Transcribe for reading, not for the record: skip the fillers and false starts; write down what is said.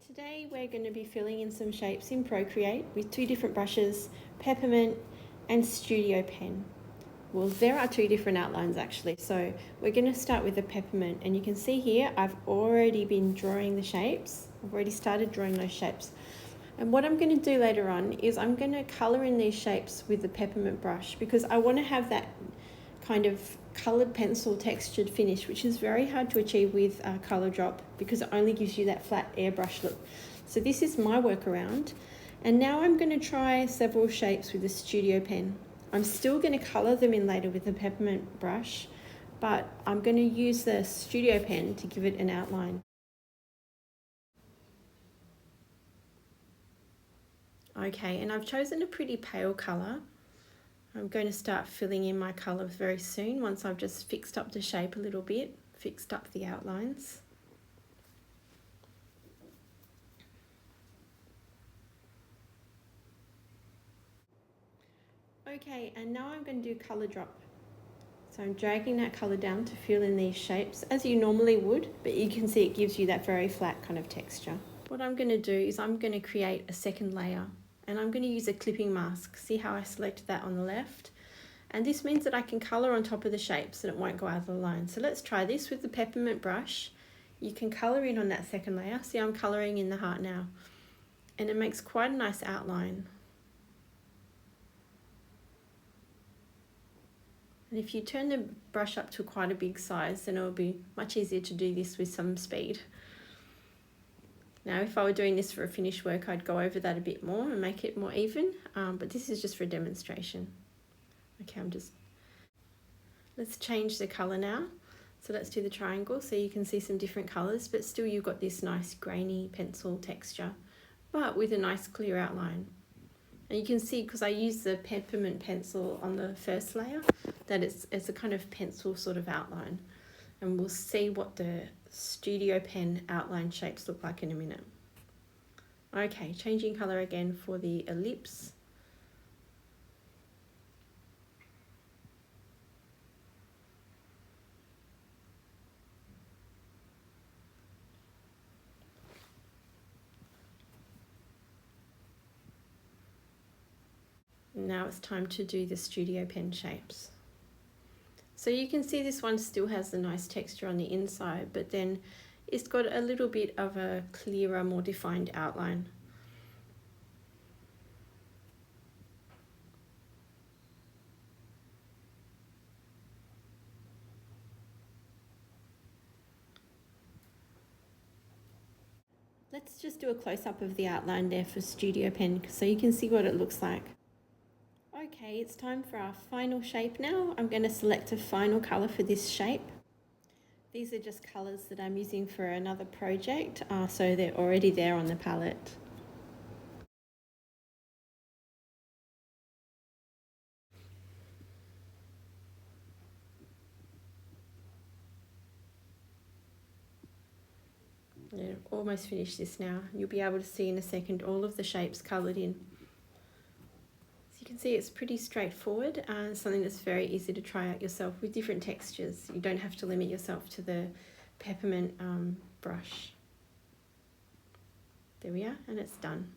Today we're going to be filling in some shapes in Procreate with two different brushes, Peppermint and Studio Pen. Well, there are two different outlines actually, so we're going to start with the Peppermint, and you can see here I've already been drawing the shapes. I've already started drawing those shapes. And what I'm going to do later on is I'm going to colour in these shapes with the Peppermint brush because I want to have that kind of coloured pencil textured finish, which is very hard to achieve with colour drop because it only gives you that flat airbrush look. So this is my workaround, and now I'm going to try several shapes with the Studio Pen. I'm still going to colour them in later with the Peppermint brush, but I'm going to use the Studio Pen to give it an outline. Okay, and I've chosen a pretty pale colour. I'm going to start filling in my colour very soon once I've just fixed up the shape a little bit, fixed up the outlines. Okay, and now I'm going to do colour drop. So I'm dragging that colour down to fill in these shapes as you normally would, but you can see it gives you that very flat kind of texture. What I'm going to do is I'm going to create a second layer, and I'm going to use a clipping mask. See how I select that on the left? And this means that I can colour on top of the shapes and it won't go out of the line. So let's try this with the Peppermint brush. You can colour in on that second layer. See, I'm colouring in the heart now. And it makes quite a nice outline. And if you turn the brush up to quite a big size, then it will be much easier to do this with some speed. Now, if I were doing this for a finished work, I'd go over that a bit more and make it more even, but this is just for a demonstration. Okay, let's change the colour now. So let's do the triangle so you can see some different colours, but still you've got this nice grainy pencil texture, but with a nice clear outline. And you can see, because I used the Peppermint pencil on the first layer, that it's a kind of pencil sort of outline. And we'll see what the Studio Pen outline shapes look like in a minute. Okay, changing colour again for the ellipse. Now it's time to do the Studio Pen shapes. So you can see this one still has the nice texture on the inside, but then it's got a little bit of a clearer, more defined outline. Let's just do a close-up of the outline there for Studio Pen so you can see what it looks like. Okay, it's time for our final shape now. I'm going to select a final colour for this shape. These are just colours that I'm using for another project, so they're already there on the palette. Yeah, almost finished this now. You'll be able to see in a second all of the shapes coloured in. You can see it's pretty straightforward and something that's very easy to try out yourself with different textures. You don't have to limit yourself to the Peppermint brush. There we are, and it's done.